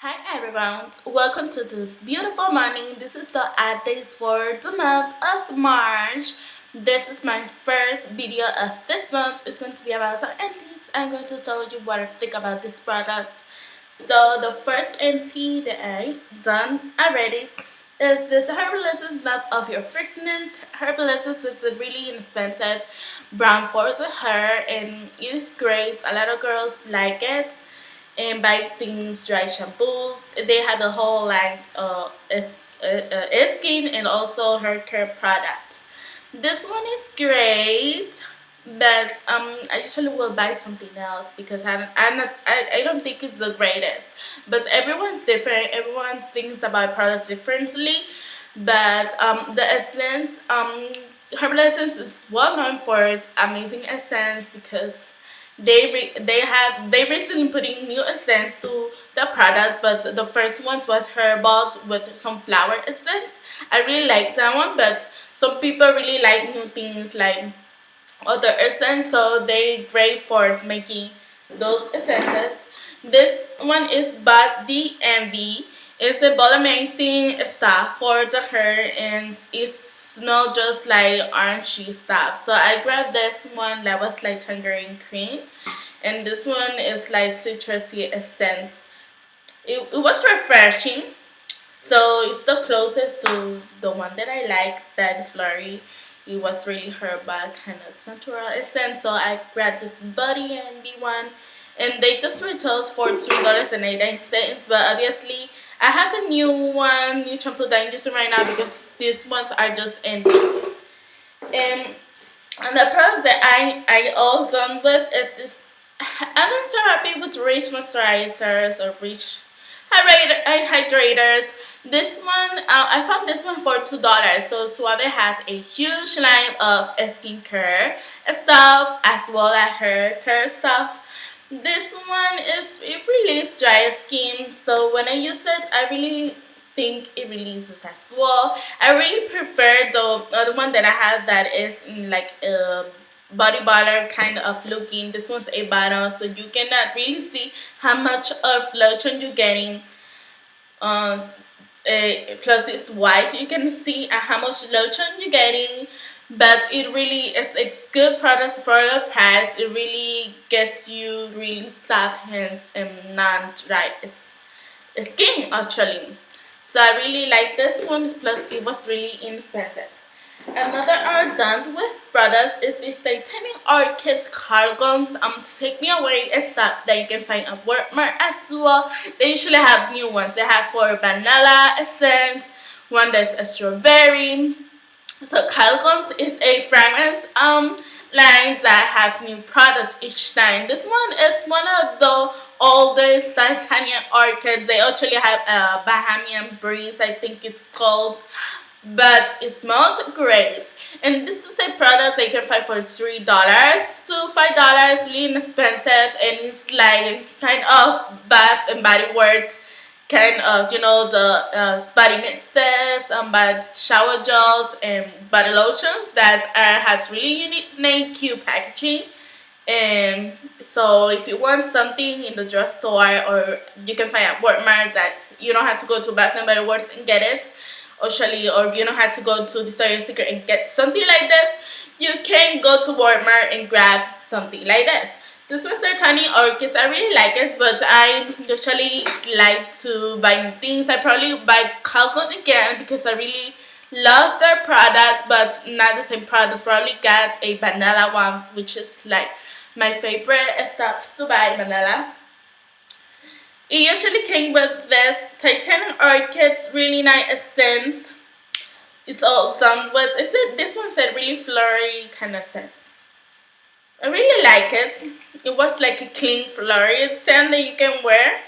Hi everyone, welcome to this beautiful morning. This is the ad days for the month of March. This is my first video of this month. It's going to be about some antiques. I'm going to tell you what I think about this product. So the first antique that I done already is this Herbal Essence Not of Your Fitness. Herbal Essence is a really inexpensive brown force hair and it is great. A lot of girls like it and buy things, dry shampoos. They have a whole line of skin and also hair care products. This one is great, but I usually will buy something else because I don't think it's the greatest. But everyone's different. Everyone thinks about products differently. But the essence, Herbal Essence is well known for its amazing essence because they recently putting new essence to the product, but the first ones was herbals with some flower essence. I really like that one, but some people really like new things like other essence, so they great for making those essences. This one is Body Envy. It's a ball amazing stuff for the hair and it's not just like orangey stuff. So I grabbed this one that was like tangerine cream and this one is like citrusy essence. It was refreshing, so it's the closest to the one that I like that is flurry. It was really herbal, kind of natural essence. So I grabbed this Body Envy one, and they just retails for $3.88. But obviously, I have a new shampoo that I'm using right now because these ones are just empty. And the product that I all done with is this. I'm not so happy with rich moisturizers or rich hydrators. This one, I found this one for $2. So Suave has a huge line of skincare stuff as well as hair care stuff. This one it releases dry skin, so when I use it, I really think it releases as well. I really prefer the other one that I have that is in like a body butter kind of looking. This one's a bottle, so you cannot really see how much of lotion you're getting. Um, Plus it's white. You can see how much lotion you're getting, but it really is a good product for the price. It really gets you really soft hands and non-dry skin actually. So I really like this one. Plus it was really inexpensive. Another are done with products is this Titanium Orchids cardigans. Take Me Away is that you can find at Walmart as well. They usually have new ones. They have for vanilla essence, one that's a strawberry. So cardigans is a fragrance line that has new products each time. This one is one of the oldest Titanium Orchids. They actually have a Bahamian Breeze, I think it's called, but it smells great. And this is a product that you can find for $3 to $5, really inexpensive, and it's like kind of Bath and Body Works kind of, the body mixes, body shower gels and body lotions that has really unique name, cute packaging. And so if you want something in the drugstore, or you can find at Walmart, that you don't have to go to Bath and Body Works and get it, or you don't have to go to Victoria's Secret and get something like this, you can go to Walmart and grab something like this. This was their Tiny Orchids. I really like it, but I usually like to buy new things. I probably buy Calgon again because I really love their products, but not the same products. Probably got a vanilla one, which is like my favorite stuff to buy, vanilla. It usually came with this Titanium Orchids, really nice scent. It's all done with. This one said really florally kind of scent. I really like it. It was like a clean floral scent that you can wear.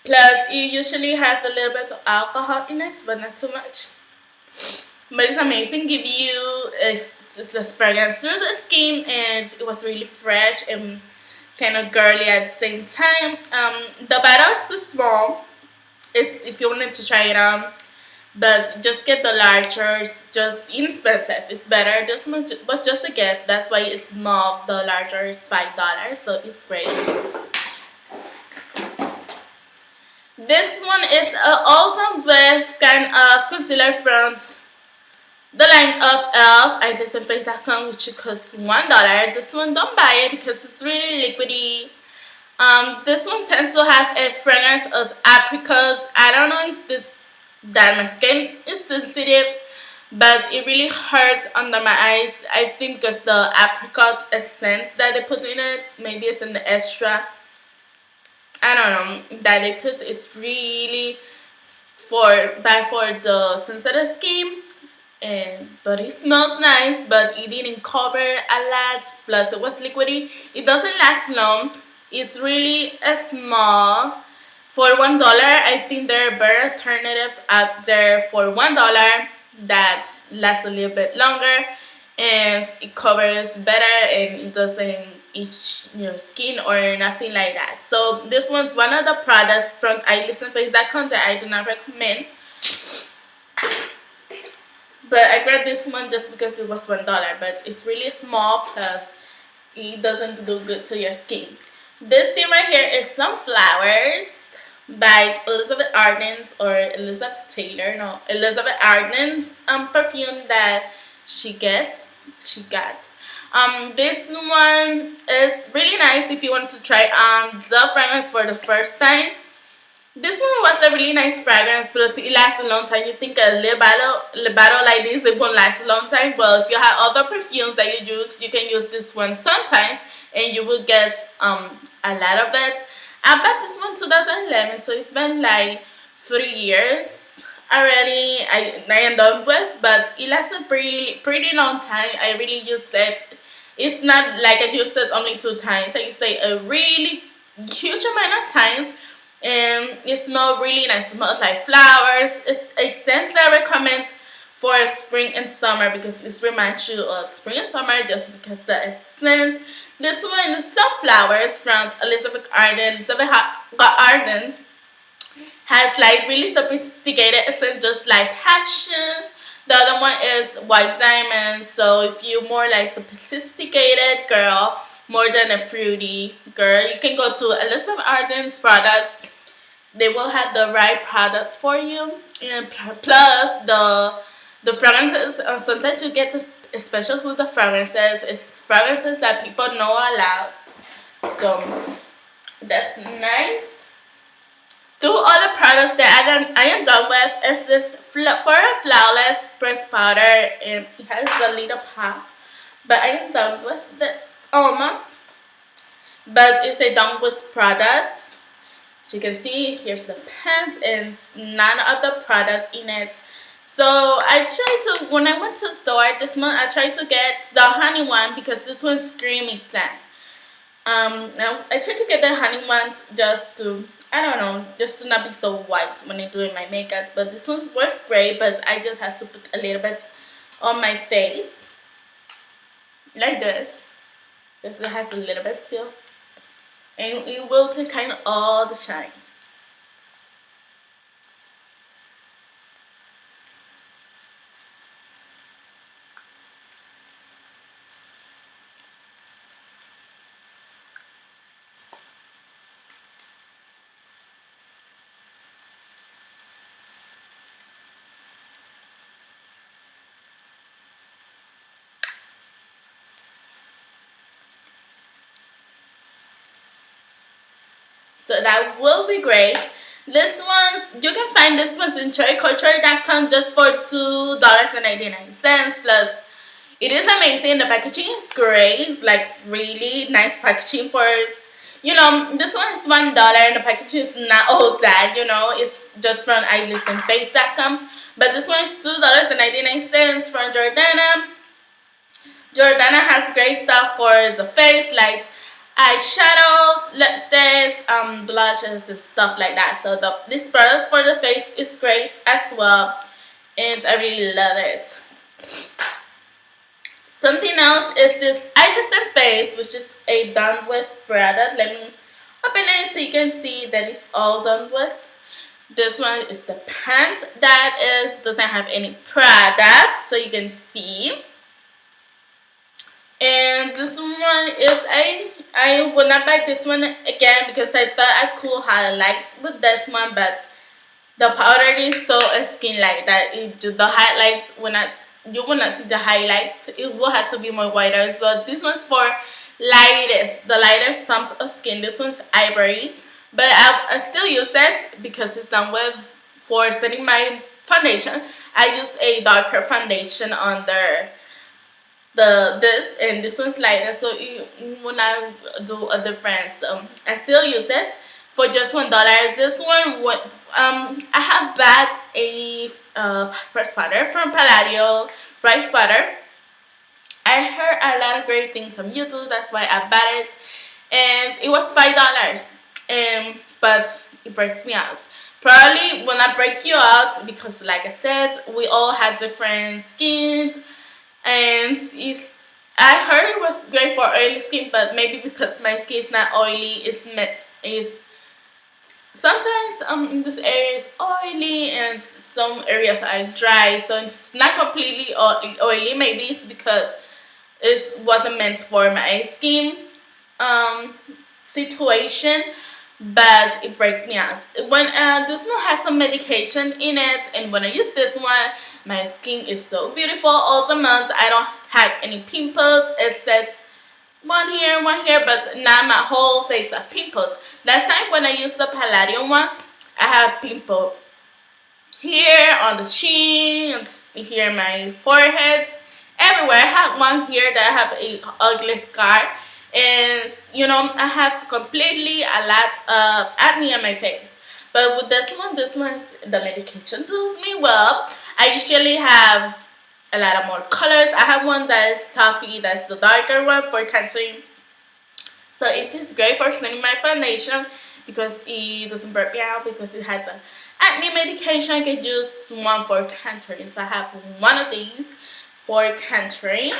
Plus, it usually has a little bit of alcohol in it, but not too much. But it's amazing. Give you the fragrance through the skin, and it was really fresh and kind of girly at the same time. The bottle is too small. If you wanted to try it on. But just get the larger, just inexpensive. It's better. This one was just a gift. That's why it's small. The larger is $5, so it's great. This one is all done with kind of concealer from the line of e.l.f. iListenFace.com, which costs $1. This one, don't buy it because it's really liquidy. This one tends to have a fragrance of apricots. I don't know if this that my skin is sensitive, but it really hurt under my eyes. I think because the apricot essence that they put in it, maybe it's in the extra. I don't know that they put is really bad for the sensitive skin. But it smells nice, but it didn't cover a lot. Plus, it was liquidy. It doesn't last long. It's really small. For $1, I think there are better alternatives out there for $1 that lasts a little bit longer and it covers better and it doesn't itch your skin or nothing like that. So this one's one of the products from iListenFace.com that I do not recommend. But I grabbed this one just because it was $1, but it's really small, plus it doesn't do good to your skin. This thing right here is Sunflowers by Elizabeth Arden or Elizabeth Taylor. No, Elizabeth Arden's perfume that she got. This one is really nice if you want to try the fragrance for the first time. This one was a really nice fragrance, plus it lasts a long time. You think a lip bottle like this, it won't last a long time. Well, if you have other perfumes that you use, you can use this one sometimes, and you will get a lot of it. I bought this one 2011, so it's been like 3 years already. I am done with, but it lasted pretty long time. I really used it. It's not like I used it only 2 times. I used it a really huge amount of times. And it smells really nice. It smells like flowers. It's a scent I recommend for spring and summer because it reminds you of spring and summer just because the essence. This one is Sunflowers from Elizabeth Arden. Elizabeth Arden has like really sophisticated essence just like Passion. The other one is White Diamond. So if you're more like sophisticated girl, more than a fruity girl, you can go to Elizabeth Arden's products. They will have the right products for you, and plus the fragrances. Sometimes you get specials with the fragrances. It's fragrances that people know a lot, so that's nice. 2 other products that I am done with is this Forever Flawless pressed powder, and it has a little puff, but I am done with this almost. But it's a done with products. As you can see, here's the pants and none of the products in it. So I tried to, when I went to the store this month, I tried to get the honey one because this one's creamy scent. Now I tried to get the honey one just to, I don't know, just to not be so white when I'm doing my makeup. But this one works great, but I just have to put a little bit on my face. Like this. Just to have a little bit still. And it will take kind of all the shine. So that will be great. This one's, you can find this one's in cherryculture.com just for $2.99 plus. It is amazing. The packaging is great. It's like really nice packaging for, you know, this one is $1 and the packaging is not all that, you know, it's just from iListenFace.com. But this one is $2.99 from Jordana. Jordana has great stuff for the face, like eyeshadow, lipstick, blushes and stuff like that. So this product for the face is great as well, and I really love it. Something else is this iListenFace, which is a done with product. Let me open it so you can see that it's all done with. This one is the pant that doesn't have any product, so you can see. And this one is I will not buy this one again because I thought I could highlight with this one, but the powder is so skin like that. The highlights will not, you will not see the highlight. It will have to be more whiter. So this one's for the lightest stump of skin. This one's ivory, but I still use it because it's done with for setting my foundation. I use a darker foundation under this, and this one's lighter, so it will not do a difference. I still use it for just $1. This one would I have bought a press powder from Palladio rice powder. I heard a lot of great things from YouTube, that's why I bought it, and it was $5. But it breaks me out. Probably will not break you out because, like I said, we all have different skins, and I heard it was great for oily skin, but maybe because my skin is not oily, it's mixed. It's sometimes in this area is oily and some areas are dry, so it's not completely oily. Maybe it's because it wasn't meant for my skin situation, but it breaks me out. When this one has some medication in it, and when I use this one, my skin is so beautiful all the month. I don't have any pimples except one here, but not my whole face of pimples. Last time when I used the Palladio one, I have pimple here on the chin, here in my forehead, everywhere. I have one here that I have a ugly scar, and you know, I have completely a lot of acne on my face. But with this one, the medication does me well. I usually have a lot of more colors. I have one that is toffee, that's the darker one for contouring. So it is great for setting my foundation because it doesn't burn me out, because it has an acne medication. I can use one for contouring. So I have one of these for contouring.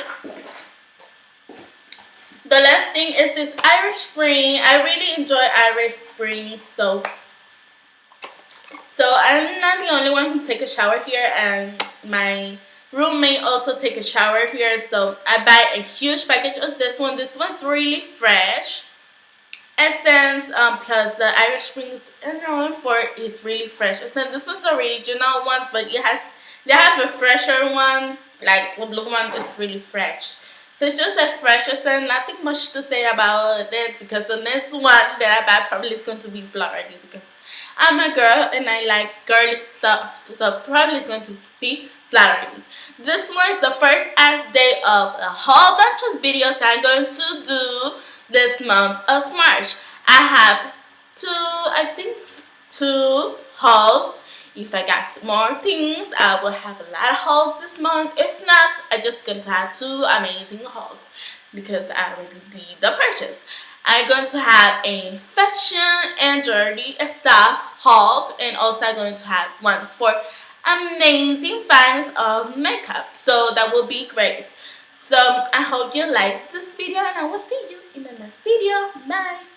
The last thing is this Irish Spring. I really enjoy Irish Spring soaps. So I'm not the only one who take a shower here, and my roommate also take a shower here. So I buy a huge package of this one. This one's really fresh. Essence plus the Irish Springs and for it's really fresh. Essence. This one's the original one, but they have a fresher one. Like the blue one is really fresh. So just a fresh essence. Nothing much to say about it because the next one that I buy probably is going to be Florida because I'm a girl and I like girly stuff. So probably it's going to be flattering. This one is the first as day of a whole bunch of videos I'm going to do this month of March. I have two hauls. If I got more things, I will have a lot of hauls this month. If not, I'm just going to have two amazing hauls because I already did the purchase. I'm going to have a fashion and jewelry stuff haul, and also I'm going to have one for amazing fans of makeup. So that will be great. So I hope you liked this video, and I will see you in the next video. Bye.